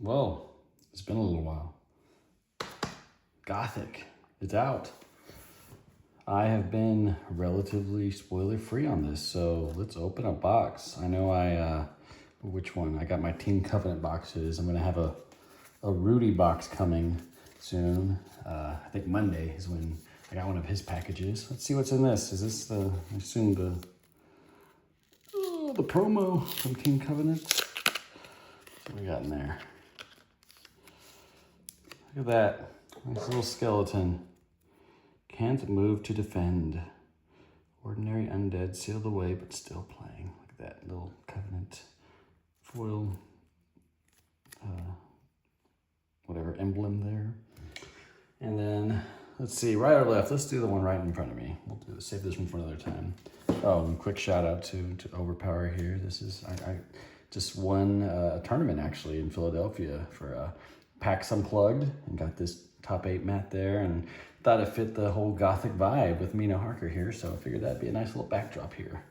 Well, it's been a little while. Gothic, it's out. I have been relatively spoiler-free on this, so let's open a box. I know which one? I got my Team Covenant boxes. I'm gonna have a Rudy box coming soon. I think Monday is when I got one of his packages. Let's see what's in this. Is this I assume the promo from Team Covenant? What we got in there? Look at that, nice little skeleton. Can't move to defend. Ordinary undead sealed away, but still playing. Look at that little Covenant foil, whatever emblem there. And then, let's see, right or left? Let's do the one right in front of me. We'll save this one for another time. Oh, and quick shout out to Overpower here. This is, I just won a tournament actually in Philadelphia for PAX Unplugged and got this top 8 mat there and thought it fit the whole Gothic vibe with Mina Harker here, so I figured that'd be a nice little backdrop here.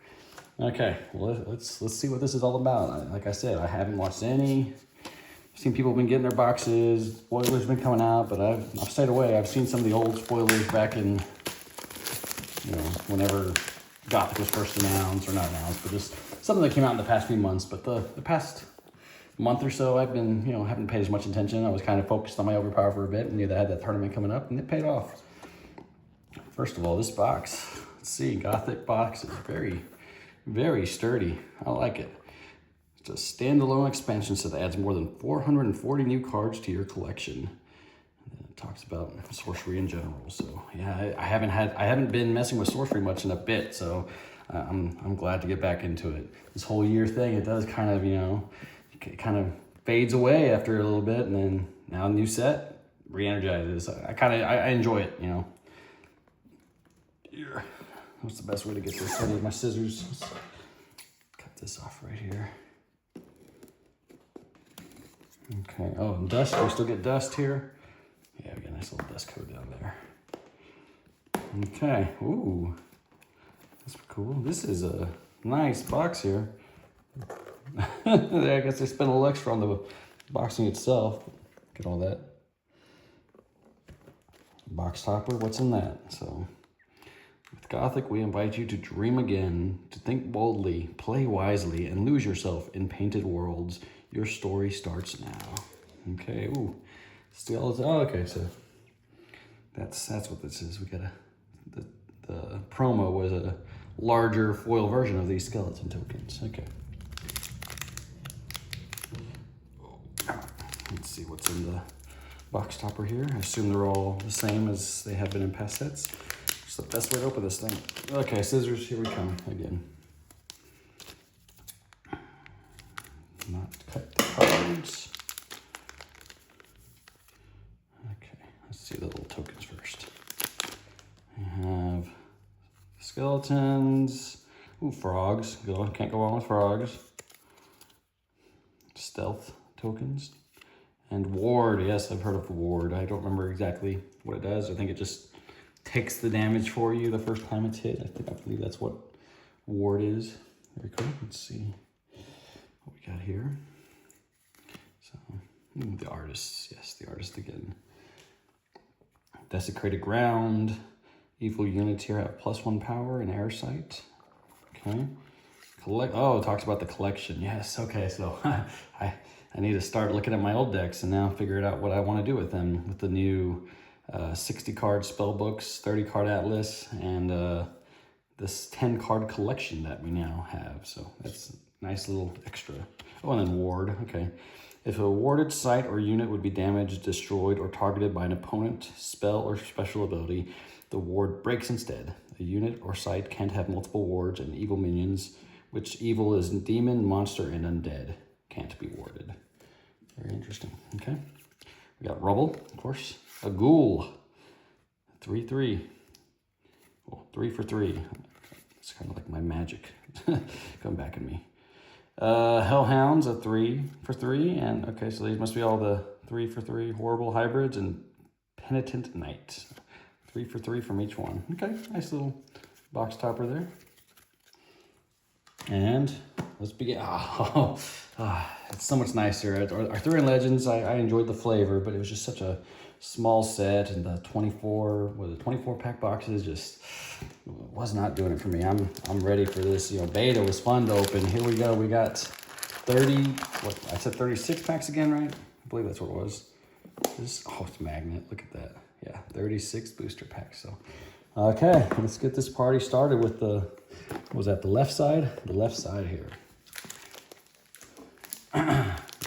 Okay, well, let's see what this is all about. Like I said, I haven't watched any. I've seen people been getting their boxes, spoilers been coming out, but I've stayed away. I've seen some of the old spoilers back in, whenever Gothic was first announced, or not announced, but just something that came out in the past few months. But the past month or so, I've been, haven't paid as much attention. I was kind of focused on my Overpower for a bit, and knew that I had that tournament coming up, and it paid off. First of all, this box, let's see, Gothic box is very, very sturdy. I like it. It's a standalone expansion set that adds more than 440 new cards to your collection. And then it talks about sorcery in general. So yeah, I haven't been messing with sorcery much in a bit, so I'm glad to get back into it. This whole year thing, it does kind of, it kind of fades away after a little bit, and then now a new set re-energizes. I enjoy it, Here, what's the best way to get this? I need my scissors. Let's cut this off right here. Okay. Oh, and dust. We still get dust here. Yeah, we got a nice little dust coat down there. Okay. Ooh, that's cool. This is a nice box here. I guess they spent a little extra on the boxing itself. Get all that. Box topper, what's in that? So, with Gothic, we invite you to dream again, to think boldly, play wisely, and lose yourself in painted worlds. Your story starts now. Okay, ooh. Still, oh, okay, so that's what this is. We got the promo was a larger foil version of these skeleton tokens. Okay. Let's see what's in the box topper here. I assume they're all the same as they have been in past sets. It's the best way to open this thing. Okay, scissors, here we come again. Not cut the cards. Okay, let's see the little tokens first. We have skeletons. Ooh, frogs. Can't go wrong with frogs. Stealth tokens. And ward, yes, I've heard of ward. I don't remember exactly what it does. I think it just takes the damage for you the first time it's hit. I believe that's what ward is. Very cool. Let's see what we got here. So, the artists, yes, the artist again. Desecrated ground. Evil units here have +1 power and air sight. Okay. Oh, it talks about the collection. Yes, okay, so I need to start looking at my old decks and now figure out what I want to do with them, with the new 60 card spell books, 30 card atlas, and this 10 card collection that we now have. So that's a nice little extra. Oh, and then ward, okay. If a warded site or unit would be damaged, destroyed, or targeted by an opponent, spell, or special ability, the ward breaks instead. A unit or site can't have multiple wards and evil minions, which evil is demon, monster, and undead. Can't be warded. Very interesting. Okay. We got rubble, of course. A ghoul. 3/3. Well, 3 for 3. It's kind of like my magic. Come back at me. Hellhounds, a 3 for 3. And okay, so these must be all the 3 for 3 horrible hybrids, and penitent knight. 3 for 3 from each one. Okay, nice little box topper there. And let's begin. It's so much nicer. Arthurian Legends, I enjoyed the flavor, but it was just such a small set, and the 24 pack boxes just was not doing it for me. I'm ready for this. You know, beta was fun to open. Here we go. We got 36 packs again, right? I believe that's what it was. It's magnet. Look at that. Yeah, 36 booster packs. So, okay, let's get this party started with the, was that the left side? The left side here.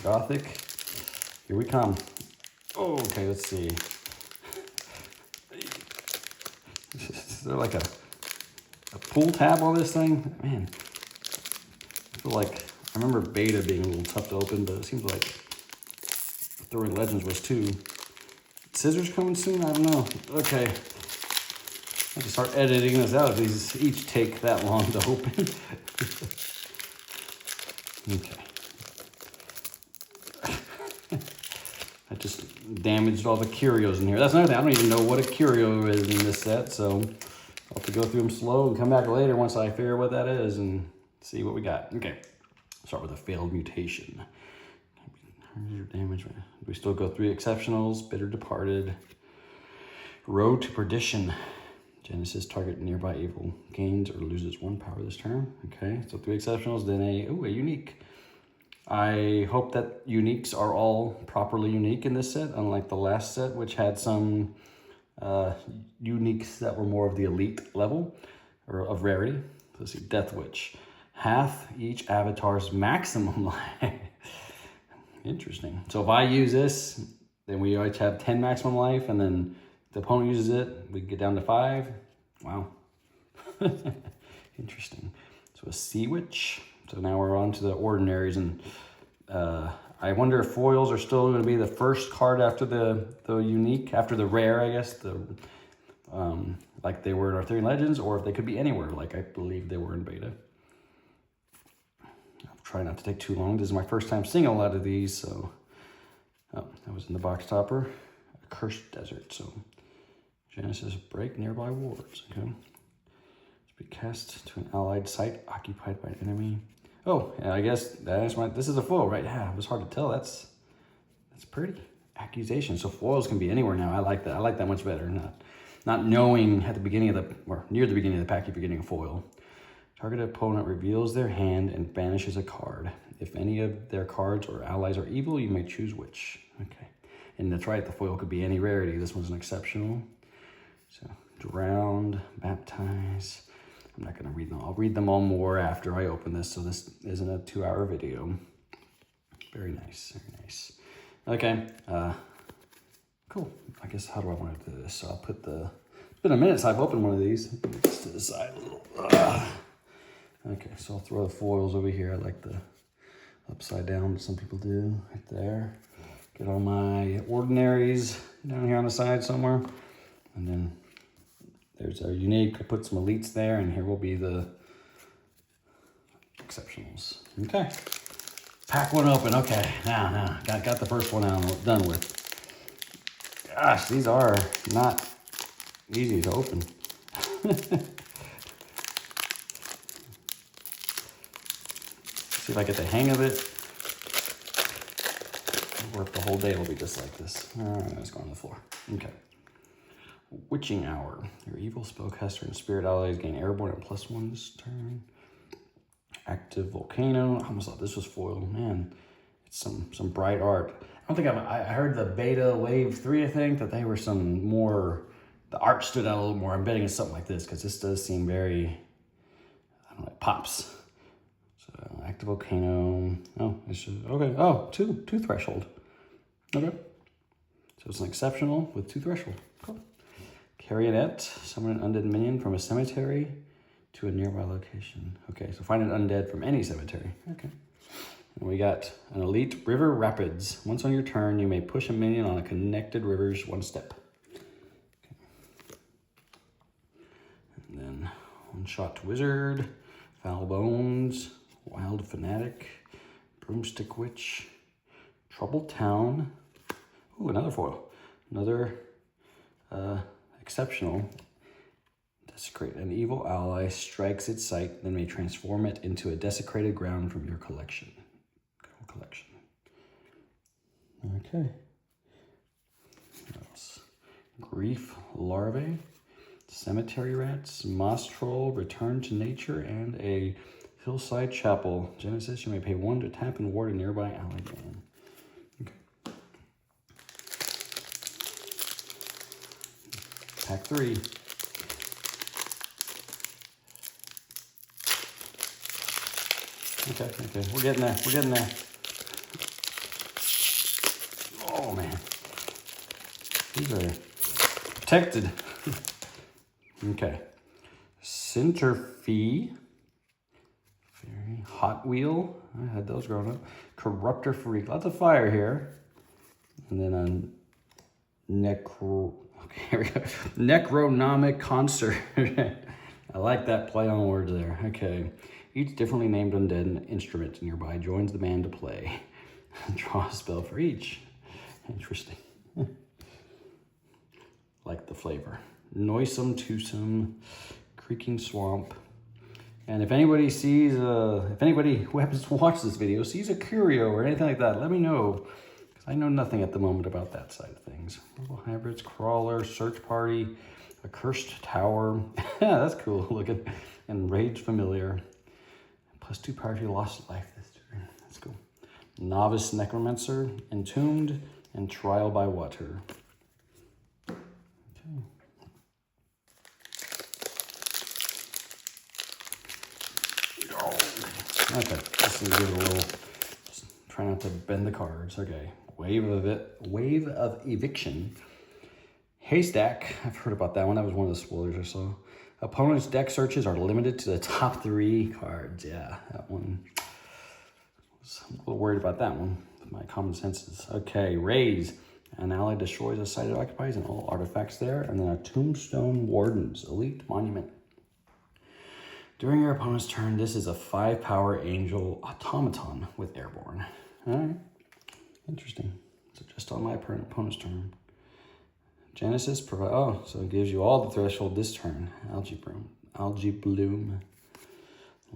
Gothic. Here we come. Oh, okay, let's see. Is there like a pull tab on this thing? Man, I feel like, I remember beta being a little tough to open, but it seems like Arthurian Legends was too. Scissors coming soon? I don't know. Okay. I have to start editing this out. These each take that long to open. Okay. I just damaged all the curios in here. That's another thing. I don't even know what a curio is in this set, so I'll have to go through them slow and come back later once I figure what that is and see what we got. Okay. Start with a failed mutation. Your damage. We still go through exceptionals. Bitter Departed. Road to Perdition. Genesis, target nearby evil gains or loses 1 power this turn. Okay, so 3 exceptionals, then a unique. I hope that uniques are all properly unique in this set, unlike the last set, which had some uniques that were more of the elite level or of rarity. Let's see, Death Witch. Half each avatar's maximum life. Interesting. So if I use this, then we always have 10 maximum life, and then the opponent uses it, we get down to 5. Wow. Interesting. So a Sea Witch. So now we're on to the ordinaries, and I wonder if foils are still going to be the first card after the unique, after the rare, I guess, like they were in Arthurian Legends, or if they could be anywhere, like I believe they were in beta. Try not to take too long. This is my first time seeing a lot of these, so that was in the box topper. A Cursed Desert. So Genesis, break nearby wards. Okay, to be cast to an allied site occupied by an enemy. Oh, yeah, I guess that's my. This is a foil, right? Yeah, it was hard to tell. That's pretty. Accusation. So foils can be anywhere now. I like that. I like that much better. Not knowing at the beginning of the, or near the beginning of the pack if you're getting a foil. Target opponent reveals their hand and banishes a card. If any of their cards or allies are evil, you may choose which. Okay. And that's right, the foil could be any rarity. This one's an exceptional. So, Drowned, Baptize. I'm not going to read them. I'll read them all more after I open this, so this isn't a 2-hour video. Very nice, very nice. Okay, cool. I guess, how do I want to do this? So I'll put the, it's been a minute since I've opened one of these. Just to the side a little. Okay, so I'll throw the foils over here. I like the upside down, some people do, right there. Get all my ordinaries down here on the side somewhere. And then there's our unique. I put some elites there, and here will be the exceptionals. Okay, pack one open. Okay, now, got the first one out, done with. Gosh, these are not easy to open. See if I get the hang of it, or if the whole day will be just like this. All right, let's go on the floor. Okay. Witching Hour. Your evil spellcaster and spirit allies gain airborne and +1 this turn. Active Volcano. I almost thought this was foil. Man, it's some bright art. I don't think I heard the beta wave 3, I think, that they were some more, the art stood out a little more. I'm betting it's something like this, because this does seem very, I don't know, it pops. So Active Volcano. Oh, it's just, okay. Oh, two threshold. Okay. So it's an exceptional with 2 threshold. Cool. Carrionette. Summon an undead minion from a cemetery to a nearby location. Okay, so find an undead from any cemetery. Okay. And we got an elite River Rapids. Once on your turn, you may push a minion on a connected rivers 1 step. Okay. And then One-Shot Wizard, Foul Bones, Wild Fanatic, Broomstick Witch, Troubled Town. Ooh, another foil. Another exceptional. Desecrate. An evil ally strikes its site, then may transform it into a desecrated ground from your collection. Collection. Okay. What else? Grief larvae, cemetery rats, moss troll, return to nature, and a hillside chapel. Genesis, you may pay 1 to tap and ward a nearby ally down. Okay. Pack 3. Okay, we're getting there. Oh man, these are protected. Okay, Centerfee, very Hot Wheel. I had those growing up. Corruptor Freak, lots of fire here. And then a here we go. Necronomic Concert. I like that play on words there. Okay. Each differently named undead instrument nearby joins the band to play. Draw a spell for each. Interesting. Like the flavor. Noisome Twosome, Creaking Swamp. And if anybody sees, if anybody who happens to watch this video sees a curio or anything like that, let me know. Because I know nothing at the moment about that side of things. Little hybrids, crawler, search party, a cursed tower. Yeah, that's cool looking. And rage familiar. +2 power if you lost life this turn. That's cool. Novice Necromancer, Entombed, and Trial by Water. Okay. Okay, just give it a little. Just try not to bend the cards. Okay, Wave of Eviction. Haystack. I've heard about that one. That was one of the spoilers I saw. Opponent's deck searches are limited to the top 3 cards. Yeah, that one. I'm a little worried about that one. My common senses. Okay, Raise. An ally destroys a site it occupies and all artifacts there. And then a Tombstone Wardens. Elite Monument. During your opponent's turn, this is a 5-power angel automaton with airborne. All right. Interesting. So just on my opponent's turn. Genesis provide. Oh, so it gives you all the threshold this turn. Algae bloom,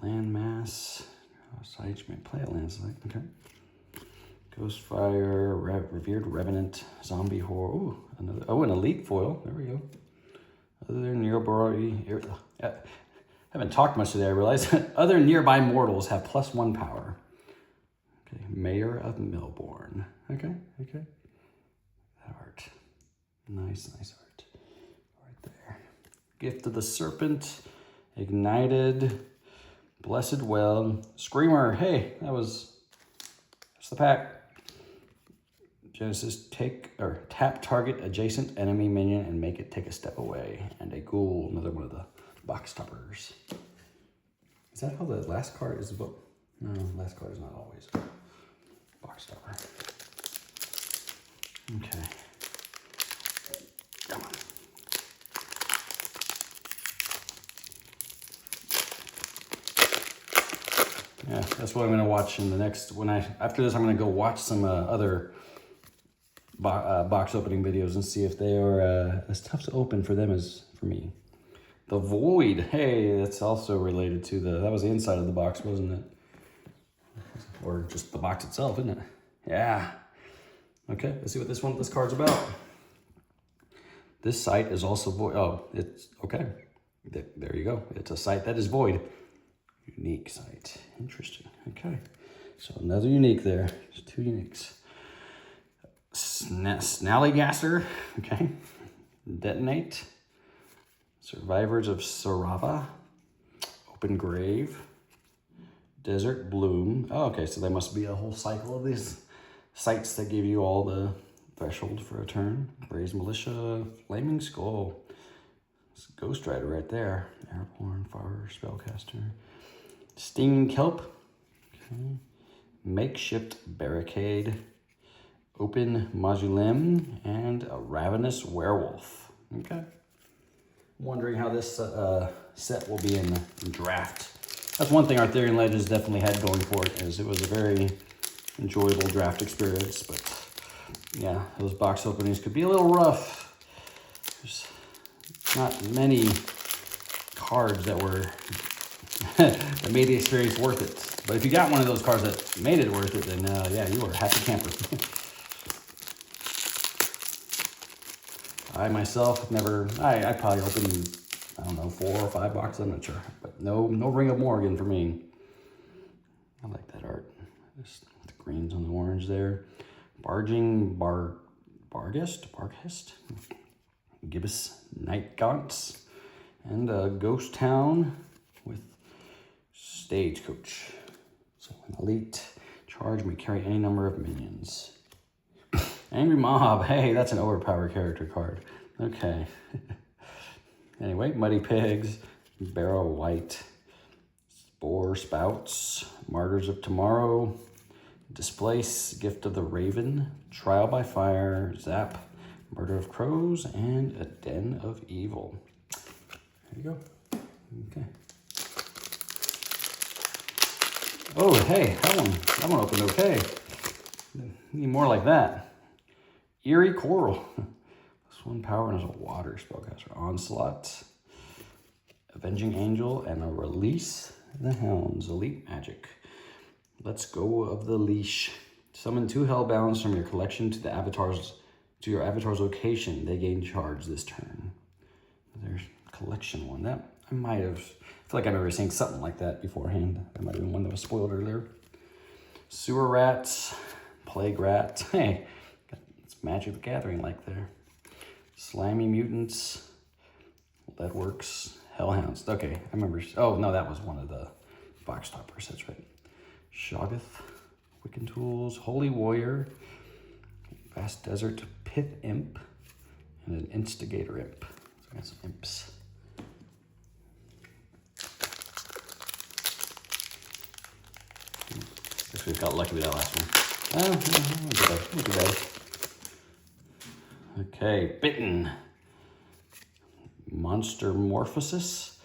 landmass. Sites may play a land site. Okay. Ghostfire, revered revenant, zombie horror. Ooh, another. Oh, an elite foil. There we go. Other nearby. I haven't talked much today. I realize other nearby mortals have +1 power. Okay. Mayor of Melbourne. Okay. That art. Nice art. Right there. Gift of the Serpent. Ignited. Blessed Well. Screamer. Hey, that's the pack. Genesis, tap target adjacent enemy minion and make it take a step away. And a ghoul, another one of the box toppers. Is that how the last card is? No, last card is not always a box topper. Okay. Come on. Yeah, that's what I'm gonna watch in the next. After this, I'm gonna go watch some other box opening videos and see if they are as tough to open for them as for me. The Void. Hey, that's also related to that was the inside of the box, wasn't it? Or just the box itself, isn't it? Yeah. Okay, let's see what this card's about. This site is also void. Oh, it's okay. There you go. It's a site that is void. Unique site. Interesting. Okay. So another unique there. There's 2 uniques. Snallygasser. Okay. Detonate. Survivors of Sarava. Open Grave. Desert Bloom. Oh, okay. So there must be a whole cycle of these sites that give you all the threshold for a turn. Brazen Militia. Flaming Skull. It's Ghost Rider right there. Airborne, Fire, Spellcaster. Stinging Kelp. Okay. Makeshift Barricade. Open Mausoleum. And a Ravenous Werewolf. Okay. I'm wondering how this set will be in draft. That's one thing Arthurian Legends definitely had going for it, is it was a very enjoyable draft experience. But yeah, those box openings could be a little rough. There's not many cards that were that made the experience worth it. But if you got one of those cards that made it worth it, then yeah, you were a happy camper. I myself have never, I probably opened, I don't know, 4 or 5 boxes, I'm not sure. But no Ring of Morgan for me. I like that art. Just the greens and the orange there. Barghest, Gibbous Night Gaunts, and a Ghost Town with Stagecoach. So an elite charge may carry any number of minions. Angry Mob, hey, that's an overpowered character card. Okay. Anyway, Muddy Pigs, Barrow White, Spore Spouts, Martyrs of Tomorrow, Displace, Gift of the Raven, Trial by Fire, Zap, Murder of Crows, and A Den of Evil. There you go. Okay. Oh, hey, that one opened okay. Need more like that. Eerie Coral. This 1 power and is a water spellcaster. Onslaught, Avenging Angel, and a Release the Hounds. Elite Magic. Let's go of the leash. Summon 2 Hellbounds from your collection to your avatar's location. They gain charge this turn. There's collection one. That I might have. I feel like I remember seeing something like that beforehand. That might have been one that was spoiled earlier. Sewer Rats, Plague Rat. Hey, it's Magic the Gathering like there. Slimy Mutants. That works. Hellhounds. Okay, I remember. Oh no, that was one of the box toppers. That's right. Shoggoth, Wiccan Tools, Holy Warrior, Vast Desert Pith Imp, and an Instigator Imp. So I got some imps. Guess we got lucky with that last one. Not too bad. Okay, Bitten. Monster Morphosis,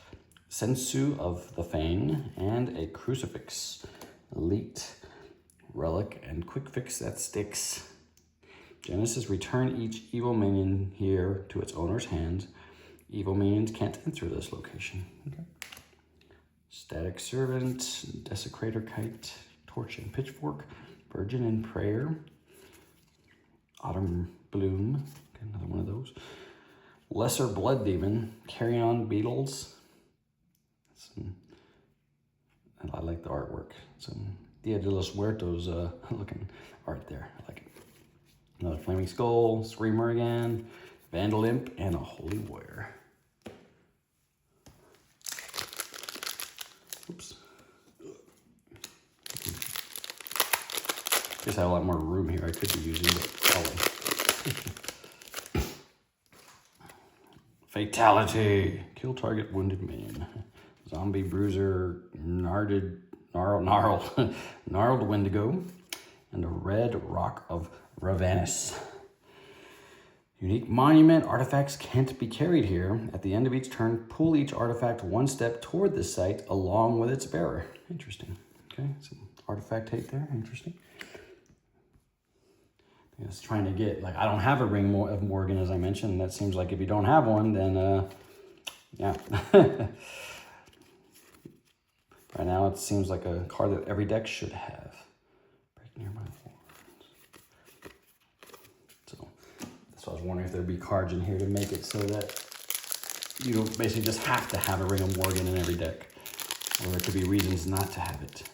Sensu of the Fang, and a Crucifix. Elite, Relic, and Quick Fix that sticks. Genesis, return each evil minion here to its owner's hands. Evil minions can't enter this location. Okay. Static Servant, Desecrator Kite, Torch and Pitchfork, Virgin and Prayer, Autumn Bloom, okay, another one of those. Lesser Blood Demon, Carrion Beetles. I like the artwork. Some Dia de los Muertos looking art there. I like it. Another Flaming Skull, Screamer again, Vandal Imp, and a Holy Warrior. Oops. Guess I have a lot more room here I could be using, but oh. Fatality. Kill target wounded minion. Zombie Bruiser, Gnarled Wendigo, and a Red Rock of Ravanus. Unique monument. Artifacts can't be carried here. At the end of each turn, pull each artifact 1 step toward the site along with its bearer. Interesting. Okay, some artifact hate there. Interesting. I was trying to get, like, I don't have a Ring of Morgan, as I mentioned. That seems like if you don't have one, then, yeah. Right now, it seems like a card that every deck should have. Break nearby wards. So, that's why I was wondering if there'd be cards in here to make it so that you don't basically just have to have a Ring of Morgan in every deck. Or there could be reasons not to have it.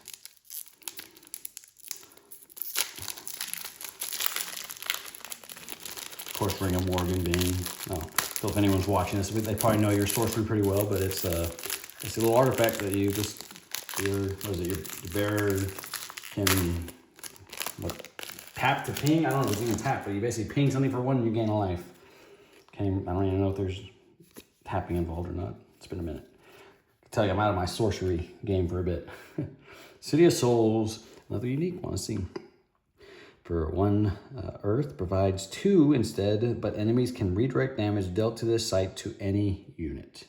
Of course, Ring of Morgan being, so if anyone's watching this, they probably know your sorcery pretty well, but it's a little artifact that you just, your bearer can, tap to ping? I don't know if it's even tap, but you basically ping something for 1 and you gain a life. I don't even know if there's tapping involved or not. It's been a minute. I can tell you I'm out of my sorcery game for a bit. City of Souls, another unique one. Let's see. For 1 Earth, provides 2 instead, but enemies can redirect damage dealt to this site to any unit.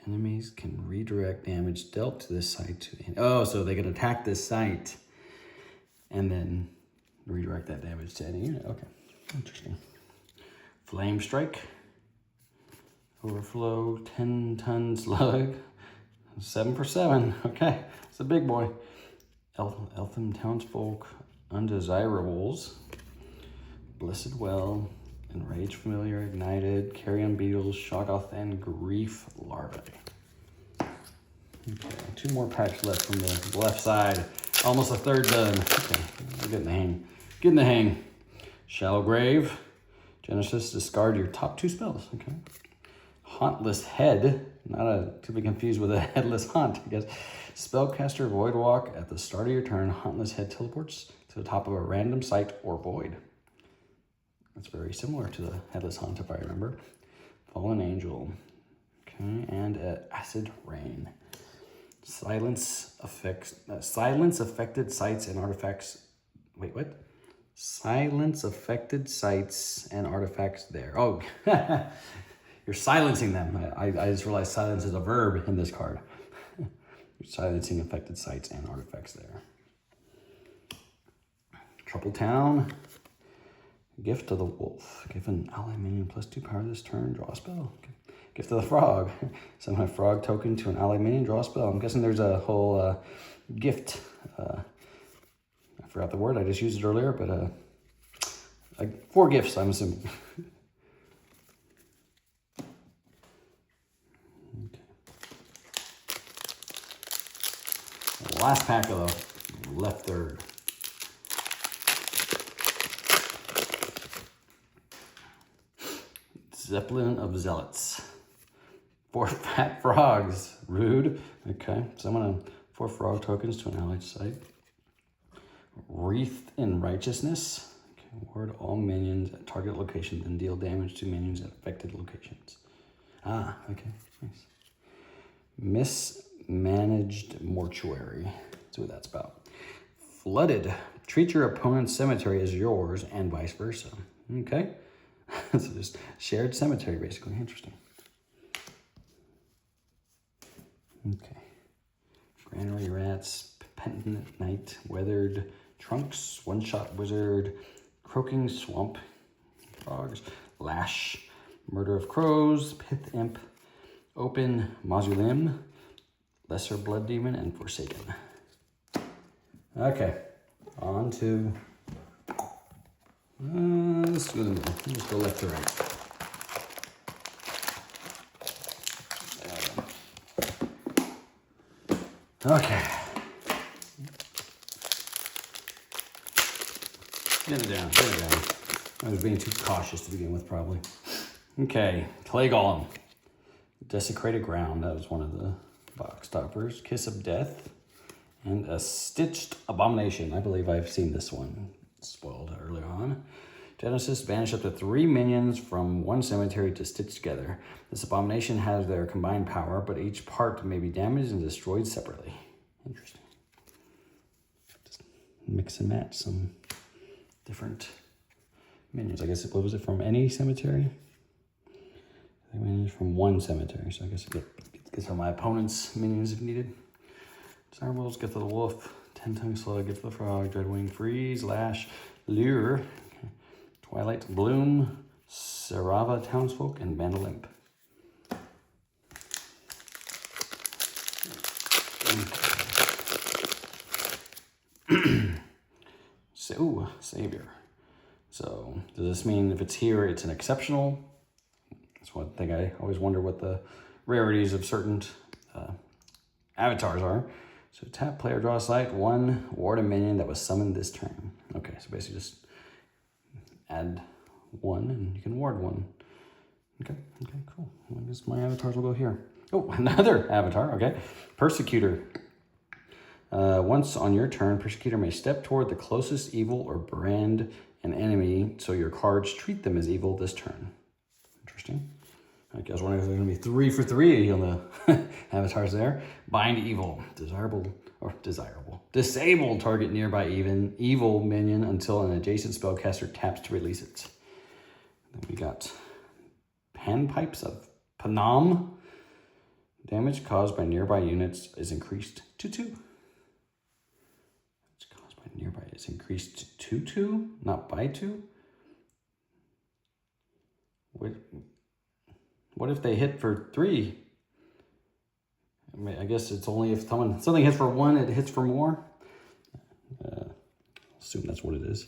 Enemies can redirect damage dealt to this site to any... Oh, so they can attack this site and then redirect that damage to any unit. Okay, interesting. Flame Strike. Overflow, 10-ton slug. 7 for 7. Okay, it's a big boy. Elfin townsfolk, undesirables. Blessed well, enraged familiar, ignited, carrion beetles, shoggoth, and grief larvae. Okay, 2 more packs left from the left side. Almost a third done. Okay, we're getting the hang. Getting the hang. Shallow Grave. Genesis, discard your top 2 spells. Okay. Hauntless Head. Not to be confused with a headless haunt, I guess. Spellcaster Voidwalk. At the start of your turn, Hauntless Head teleports to the top of a random site or void. That's very similar to the headless haunt, if I remember. Fallen Angel. Okay, and Acid Rain. Silence affected sites and artifacts. Wait, what? Silence affected sites and artifacts there. Oh, you're silencing them. I just realized silence is a verb in this card. You're silencing affected sites and artifacts there. Trouble Town. Gift of the Wolf. Give an ally minion +2 power this turn. Draw a spell. Okay. Gift of the Frog. Summon a frog token to an ally minion. Draw a spell. I'm guessing there's a whole gift. I forgot the word. I just used it earlier, but like 4 gifts, I'm assuming. Okay. Last pack of the left third. Zeppelin of Zealots. 4 fat frogs. Rude. Okay. Summon 4 frog tokens to an allied site. Wreath in Righteousness. Okay. Ward all minions at target locations and deal damage to minions at affected locations. Ah, okay. Nice. Mismanaged Mortuary. That's what that's about. Flooded. Treat your opponent's cemetery as yours and vice versa. Okay. So just shared cemetery, basically. Interesting. Okay. Granary Rats, Penitent Knight, Weathered Trunks, One-Shot Wizard, Croaking Swamp, Frogs, Lash, Murder of Crows, Pith Imp, Open Mausoleum, Lesser Blood Demon, and Forsaken. Okay, on to... let's go to the middle. Let's go left to right. Okay. Get it down, get it down. I was being too cautious to begin with, probably. Okay, Clay Golem. Desecrated Ground, that was one of the box toppers. Kiss of Death. And a Stitched Abomination. I believe I've seen this one spoiled earlier on. Genesis, banish up to 3 minions from one cemetery to stitch together. This abomination has their combined power, but each part may be damaged and destroyed separately. Interesting. Just mix and match some different minions. I guess, what was it, from any cemetery? I think minions from one cemetery, so I guess it gets from my opponent's minions if needed. Desirables, Gift of the Wolf, 10-Tongue Slug, Gift of the Frog, Dreadwing, Freeze, Lash, Lure, Twilight Bloom, Sarava Townsfolk, and Bandle Imp. So, Savior. So, does this mean if it's here, it's an exceptional? That's one thing I always wonder what the rarities of certain avatars are. So, tap, player, draw a site, 1, ward a minion that was summoned this turn. Okay, so basically just add 1 and you can ward 1. Okay, cool. Well, I guess my avatars will go here. Oh, another avatar, okay. Persecutor. Once on your turn, Persecutor may step toward the closest evil or brand an enemy, so your cards treat them as evil this turn. Interesting. Okay, I was wondering if there's going to be 3 for 3 on the avatars there. Bind Evil. Disable target nearby evil minion until an adjacent spellcaster taps to release it. Then we got Panpipes of Panam. Damage caused by nearby units is increased to 2. It's caused by nearby is increased to 2, not by 2. What if they hit for 3? I mean, I guess it's only if something hits for 1, it hits for more. Assume that's what it is.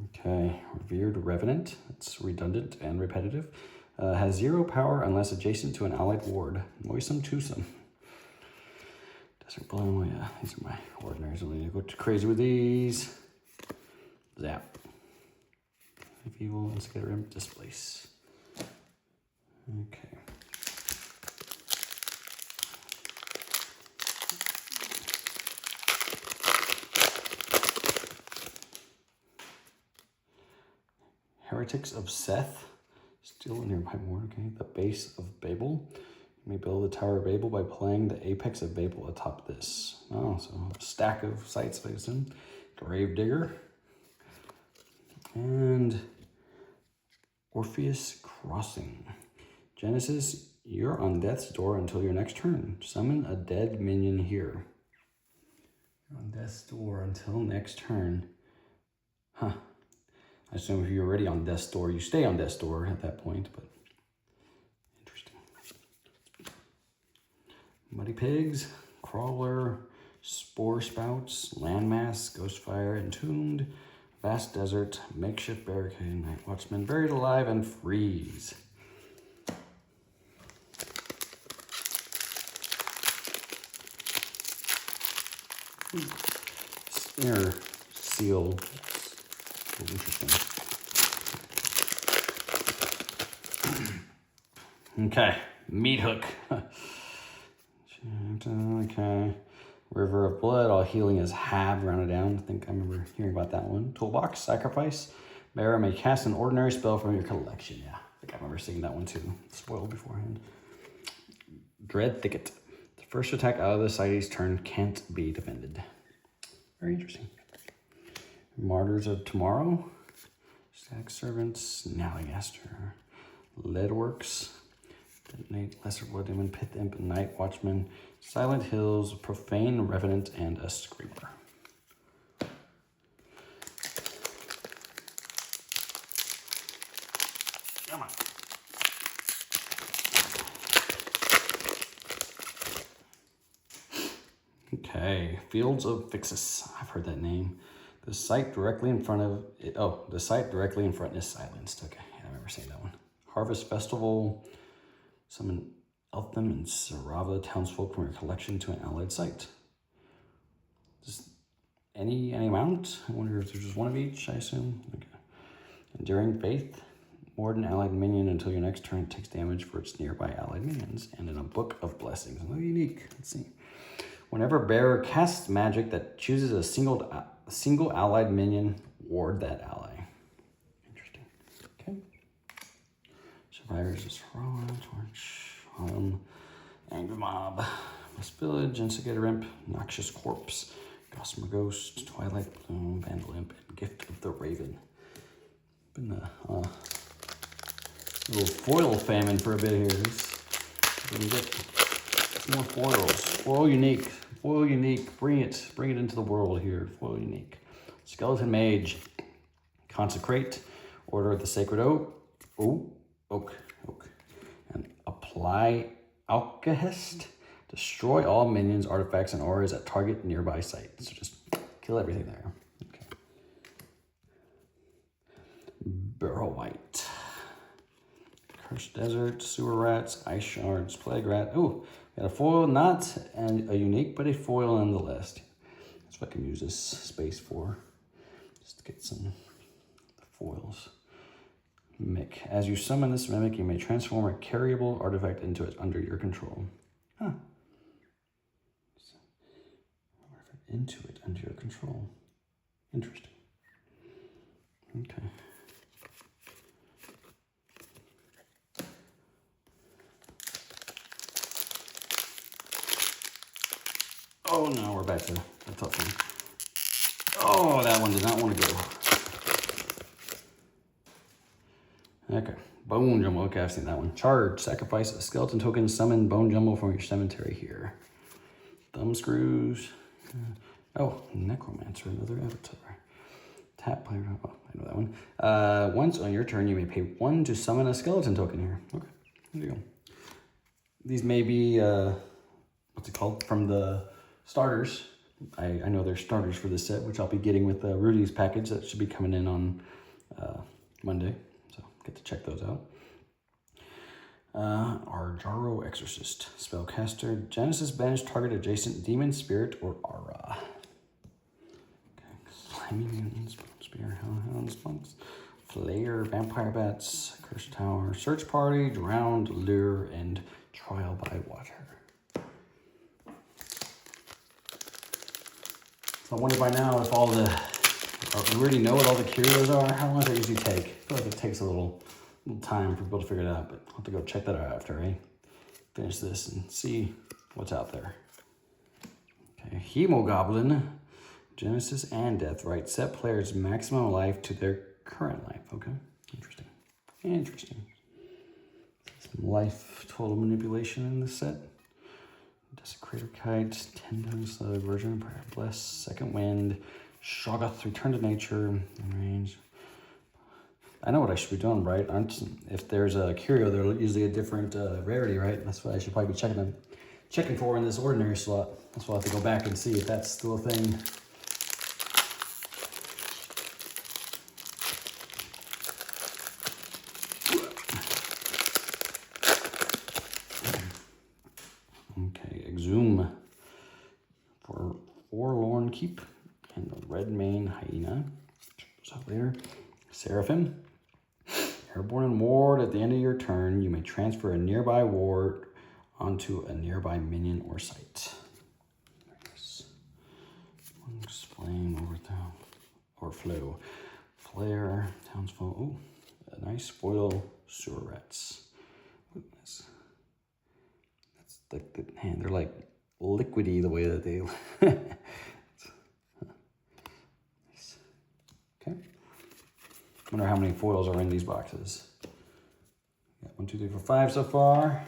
Okay, Revered Revenant. It's redundant and repetitive. Has 0 power unless adjacent to an allied ward. Moistum twosome. Desert Bloom. Yeah, these are my ordinaries. I don't need to go too crazy with these. Zap. If evil, Instigator Imp, displace. Okay. Heretics of Seth. Still a nearby ward, okay. The Base of Babel. You may build the Tower of Babel by playing the Apex of Babel atop this. Oh, so a stack of sites, I assume. Grave Digger. And Orpheus Crossing. Genesis, you're on death's door until your next turn. Summon a dead minion here. You're on death's door until next turn. Huh. I assume if you're already on death's door, you stay on death's door at that point, but interesting. Muddy Pigs, Crawler, Spore Spouts, Landmass, Ghostfire, Entombed, Vast Desert, Makeshift Barricade, Night Watchman, Buried Alive, and Freeze. Inner Seal. Interesting. Okay, Meat Hook. Okay. River of Blood, all healing is halved, rounded down. I think I remember hearing about that one. Toolbox, Sacrifice. Bearer may cast an ordinary spell from your collection. Yeah, I think I remember seeing that one too. Spoiled beforehand. Dread Thicket. The first attack out of the Society's turn can't be defended. Very interesting. Martyrs of Tomorrow. Static Servants. Nallygaster. Leadworks. Detonate, Lesser Blood Demon, Pith Imp, Night Watchman, Silent Hills, Profane Revenant, and a Screamer. Come on. Okay, Fields of Vixus. I've heard that name. The site directly in front of it. Oh, the site directly in front is silenced. Okay, I remember seeing that one. Harvest Festival. Summon Eltham and Sarava townsfolk from your collection to an allied site. Just any amount? I wonder if there's just one of each, I assume. Okay. Enduring Faith. Ward an allied minion until your next turn takes damage for its nearby allied minions. And in a Book of Blessings. Another unique. Let's see. Whenever bearer casts magic that chooses a single allied minion, ward that ally. Interesting. Okay. Survivors is Raw, Torch, Angry Mob, West Village, Instigator Imp, Noxious Corpse, Gossamer Ghost, Twilight Bloom, Vandal Imp, and Gift of the Raven. Been a little foil famine for a bit here. Gonna get more foils. Foil unique. Foil unique. Bring it into the world here. Foil unique. Skeleton Mage. Consecrate. Order of the Sacred Oak. And Apply Alkahest. Destroy all minions, artifacts, and auras at target nearby site. So just kill everything there. Okay. Barrel White. Cursed Desert, Sewer Rats, Ice Shards, Plague Rat. Ooh, got a foil, not and a unique, but a foil nonetheless. That's what I can use this space for. Just to get some foils. Mimic. As you summon this mimic, you may transform a carryable artifact into it under your control. Huh. Into it under your control. Interesting. Okay. Oh no, we're back to a tough one. Oh, that one did not want to go. Okay, Bone Jumble. Okay, I've seen that one. Charge, sacrifice a skeleton token, summon Bone Jumble from your cemetery here. Thumb screws. Oh, Necromancer, another avatar. Tap player. Oh, I know that one. Once on your turn, you may pay 1 to summon a skeleton token here. Okay. There you go. These may be, what's it called, from the starters. I know there's starters for this set, which I'll be getting with Rudy's package that should be coming in on Monday. So get to check those out. Arjaro Exorcist. Spellcaster. Genesis banish target adjacent demon, spirit, or aura. Okay. Slimy mutants, spear, hellhounds, monks. Flayer, vampire bats, cursed tower, search party, drowned, lure, and trial by water. So I wonder by now if all the, we already know what all the curios are. How long does it usually take? I feel like it takes a little time for people to figure it out, but I'll have to go check that out after I finish this and see what's out there. Okay, Hemogoblin, Genesis and Death, right? Set players' maximum life to their current life. Okay, interesting. Interesting. Some life total manipulation in this set. Desecrator Kite, 10 times the version, Prayer Bless, Second Wind, Shoggoth, Return to Nature, range. I know what I should be doing, right? If there's a curio, they're usually a different rarity, right? That's what I should probably be checking for in this ordinary slot. That's why I have to go back and see if that's still a thing. Okay, Exhume for Forlorn Keep and the Red Mane Hyena. What's up there? Seraphim. Airborne and ward. At the end of your turn, you may transfer a nearby ward onto a nearby minion or site. Nice. Monk's Flame, Overflow. Flare, Townsfolk. Ooh, a nice foil Sewer Rats. Ooh, that's like the hand. They're like liquidy the way that they. Nice. Okay. Wonder how many foils are in these boxes. Got 1, 2, 3, 4, 5 so far.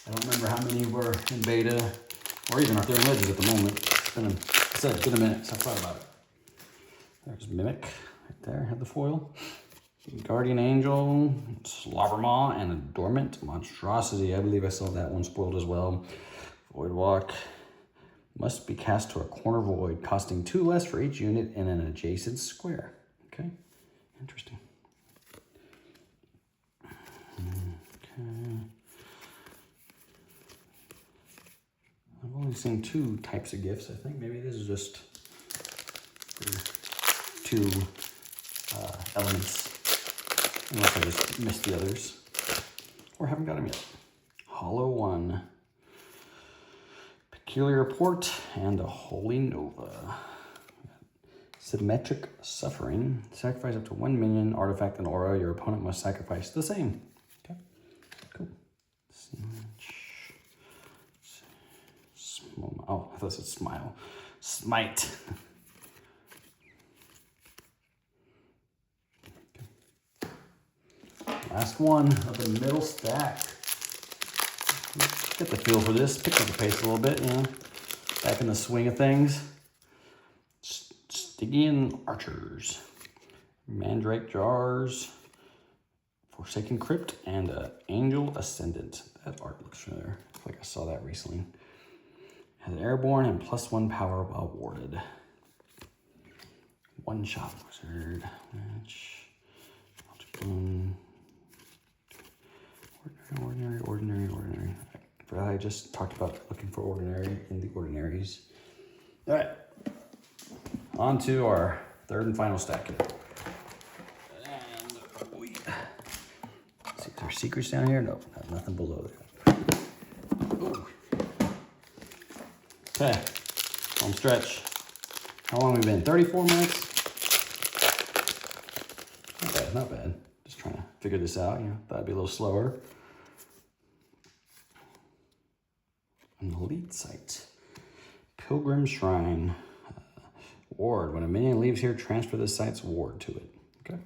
I don't remember how many were in beta, or even if they're in legends at the moment. It's been a minute since I thought about it. There's Mimic right there, had the foil. Guardian Angel, Slobbermaw, and a Dormant Monstrosity. I believe I saw that one spoiled as well. Voidwalk. Must be cast to a corner void, costing 2 less for each unit in an adjacent square. Okay, interesting. Okay. I've only seen 2 types of gifts, I think. Maybe this is just 2 elements. Unless I just missed the others. Or haven't got them yet. Hollow One. Peculiar Port and a Holy Nova. Symmetric Suffering. Sacrifice up to 1 minion, artifact, and aura. Your opponent must sacrifice the same. Okay, cool. Oh, I thought it said Smile. Smite. Last one of the middle stack. Get the feel for this. Pick up the pace a little bit, you know. Back in the swing of things. Stygian Archers. Mandrake Jars. Forsaken Crypt. And Angel Ascendant. That art looks familiar. I feel like I saw that recently. Has airborne and +1 power while warded. One shot wizard. Match. Boom. Ordinary. I just talked about looking for ordinary in the ordinaries. All right, on to our third and final stack here. And see, is there secrets down here? Nope, nothing below there. Ooh. Okay, home stretch. How long have we been? 34 minutes? Not bad. Just trying to figure this out, you know, thought it'd be a little slower. An elite site. Pilgrim Shrine. Ward. When a minion leaves here, transfer the site's ward to it. Okay.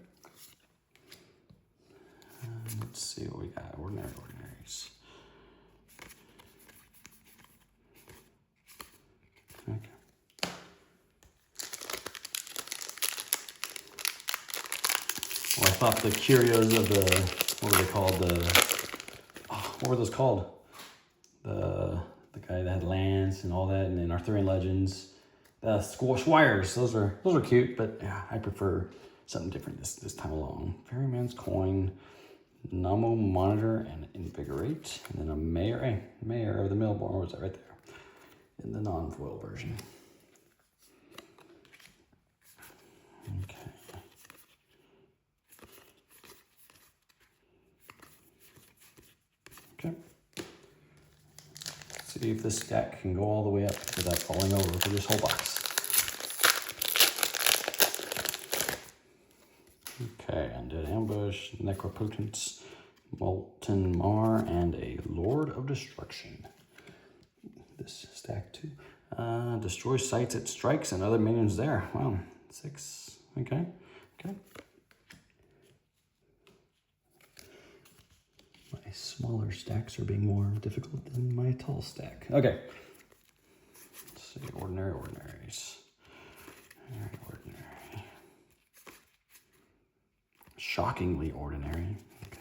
Let's see what we got. Ordinaries. Okay. Well, I thought the curios of the, what were they called? what were those called? The guy that had lands and all that, and then Arthurian Legends. The Squires, those are cute, but yeah, I prefer something different this time along. Ferryman's Coin, Namo Monitor, and Invigorate, and then a Mayor of the Millborn. Where was that? Right there, in the non-foil version. Okay. Okay. Let's see if this stack can go all the way up without falling over for this whole box. Okay, Undead Ambush, Necropotence, Molten Mar, and a Lord of Destruction. This stack too. Destroy sites it strikes and other minions there. Wow, 6. Okay, okay. My smaller stacks are being more difficult than my tall stack. Okay. Let's see, ordinaries. Ordinary. Shockingly ordinary. Okay.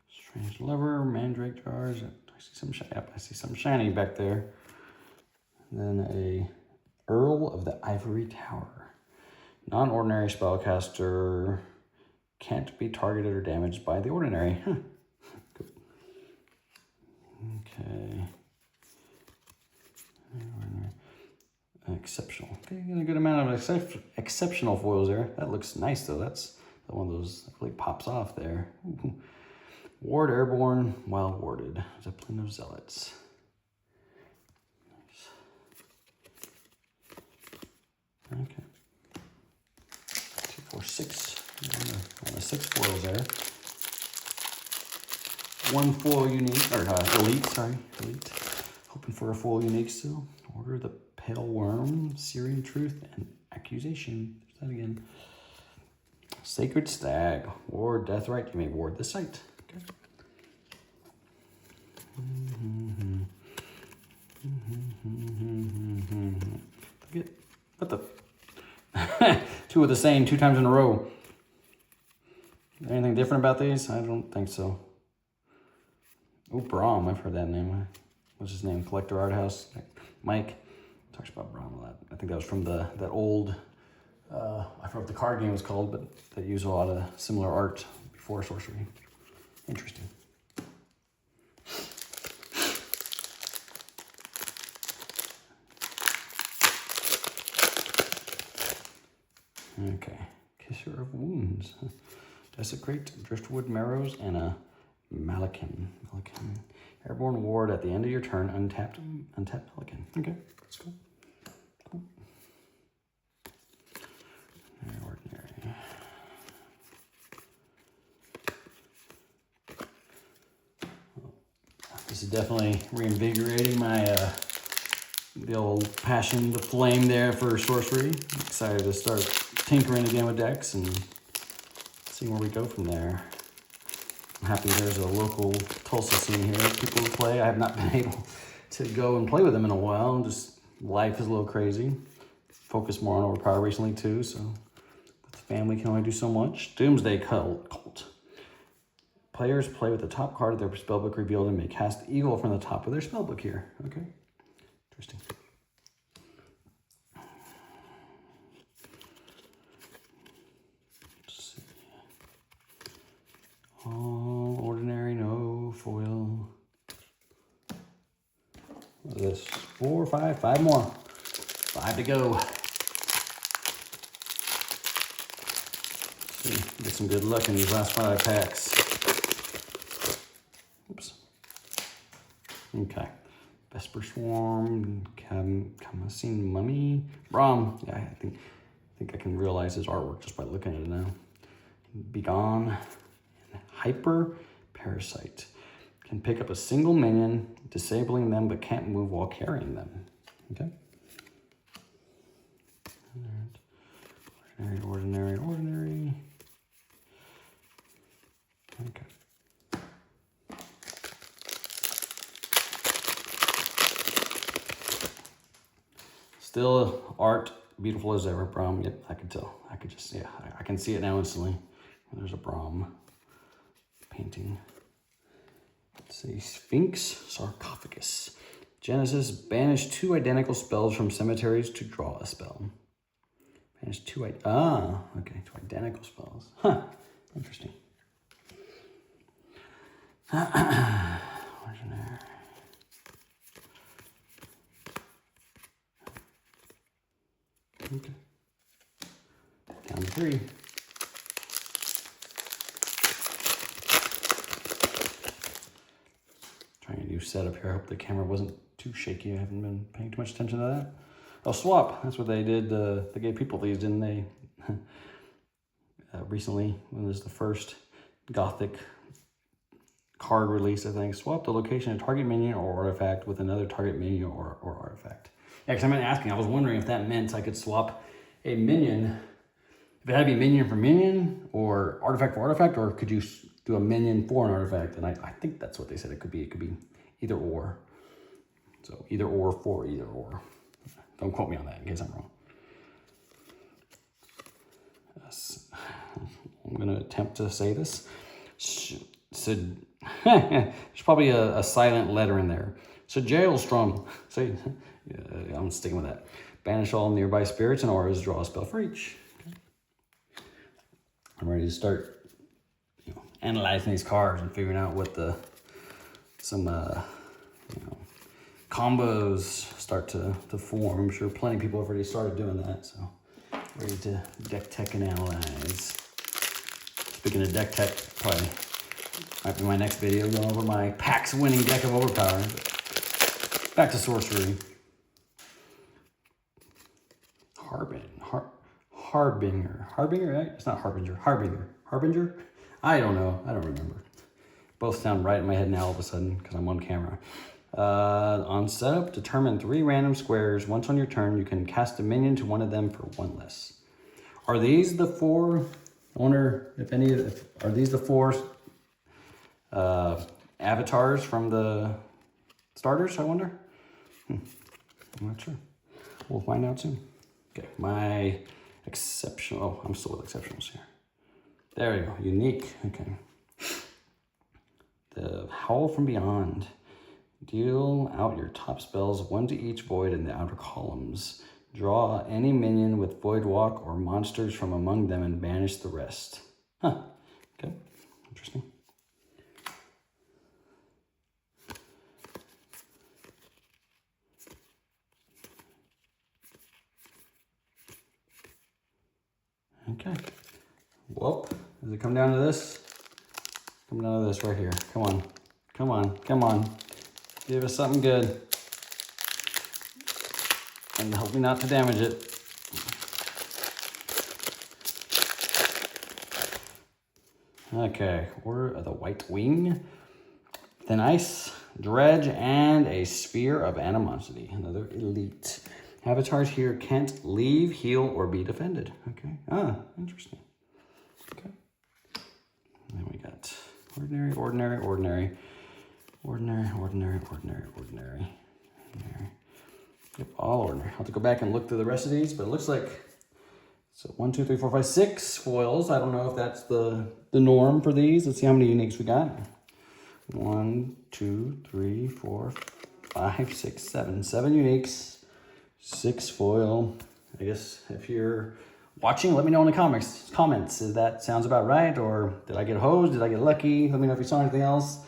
Strange Lover, Mandrake Jars. I see some shiny back there. And then a Earl of the Ivory Tower. Non-ordinary spellcaster, can't be targeted or damaged by the ordinary. Huh. Cool. Okay. Exceptional. Okay, got a good amount of exceptional foils there. That looks nice though. That's one of those that really pops off there. Ooh. Ward Airborne, Wild Warded. Zeppelin of Zealots. Nice. Okay. 2, 4, 6. On the 6 foils there. 1 foil unique, or elite, sorry. Elite. Hoping for a full unique still. Order the Pale Worm, Syrian Truth, and Accusation. There's that again. Sacred Stag. Ward Deathrite. You may ward the site. Okay. What the? 2 of the same 2 times in a row. Anything different about these? I don't think so. Oh, Braum. I've heard that name. What's his name? Collector Art House. Mike talks about Braum a lot. I think that was from that old, I forgot what the card game was called, but they use a lot of similar art before Sorcery. Interesting. Okay, Kisser of Wounds. Desecrate, Driftwood Marrows, and a Malakin. Airborne Ward at the end of your turn, untapped Malakin. Okay, that's cool. Cool. Ordinary. This is definitely reinvigorating my the old passion, the flame there for sorcery. I'm excited to start tinkering again with decks and seeing where we go from there. I'm happy there's a local Tulsa scene here. People who play. I have not been able to go and play with them in a while. Just life is a little crazy. Focus more on Overpower recently too, so the family can only do so much. Doomsday Cult. Players play with the top card of their spellbook revealed and may cast Eagle from the top of their spellbook here. Okay, interesting. Let's see. All ordinary, no foil. What is this? 4, 5 more. 5 to go. Let's see, get some good luck in these last 5 packs. Oops. Okay. Vesper Swarm, Kamasin Mummy, Braum. Yeah, I think I can realize his artwork just by looking at it now. Begone, and Hyper Parasite. Can pick up a single minion, disabling them, but can't move while carrying them. Okay. Ordinary. Okay. Still art beautiful as ever. Braum, yep, I could tell. I could just, yeah, I can see it now instantly. There's a Braum painting. Let's see, Sphinx Sarcophagus. Genesis, banish 2 identical spells from cemeteries to draw a spell. Banish 2, okay, 2 identical spells. Huh, interesting. Legendary. Okay. Down to 3. Trying a new setup here. I hope the camera wasn't too shaky. I haven't been paying too much attention to that. Oh, swap. That's what they did. They gave people these, didn't they? Recently, when was the first Gothic card release, I think. Swap the location of target minion or artifact with another target minion or artifact. Yeah, because I've been asking. I was wondering if that meant I could swap a minion. If it had to be minion for minion or artifact for artifact, or could you do a minion for an artifact? And I think that's what they said it could be. It could be either or. So either or for either or. Don't quote me on that in case I'm wrong. I'm going to attempt to say this. There's probably a silent letter in there. So Jailstrom. See, I'm sticking with that. Banish all nearby spirits and auras. Draw a spell for each. Okay. I'm ready to start, analyzing these cards and figuring out what some combos start to form. I'm sure plenty of people have already started doing that. So ready to deck tech and analyze. Speaking of deck tech, probably might be my next video going over my PAX winning deck of Overpower. Back to sorcery. Harbinger, right? It's not Harbinger. Harbinger? I don't know. I don't remember. Both sound right in my head now all of a sudden because I'm on camera. On setup, determine 3 random squares. Once on your turn, you can cast a minion to one of them for 1 less. Are these the 4? I wonder are these the 4 avatars from the starters, I wonder? I'm not sure. We'll find out soon. Okay, my exceptional, oh, I'm still with exceptionals here. There you go, unique, okay. The Howl from Beyond. Deal out your top spells, 1 to each void in the outer columns. Draw any minion with Void Walk or monsters from among them and banish the rest. Huh, okay, interesting. Okay, well, does it come down to this? Come down to this right here. Come on, come on, come on. Give us something good. And help me not to damage it. Okay, we're the White Wing, Thin Ice, Dredge, and a Sphere of Animosity. Another elite. Avatars here can't leave, heal, or be defended. Okay, interesting. Okay. And then we got ordinary, ordinary, ordinary, ordinary, ordinary, ordinary, ordinary, ordinary. Yep, all ordinary. I'll have to go back and look through the rest of these, but it looks like so 1, 2, 3, 4, 5, 6 foils. I don't know if that's the norm for these. Let's see how many uniques we got. 1, 2, 3, 4, 5, 6, 7. 7 uniques. 6 foil. I guess if you're watching, let me know in the comments if that sounds about right, or did I get hosed? Did I get lucky? Let me know if you saw anything else.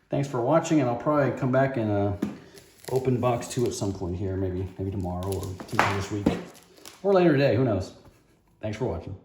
Thanks for watching, and I'll probably come back and open box 2 at some point here, maybe tomorrow or sometime this week or later today. Who knows? Thanks for watching.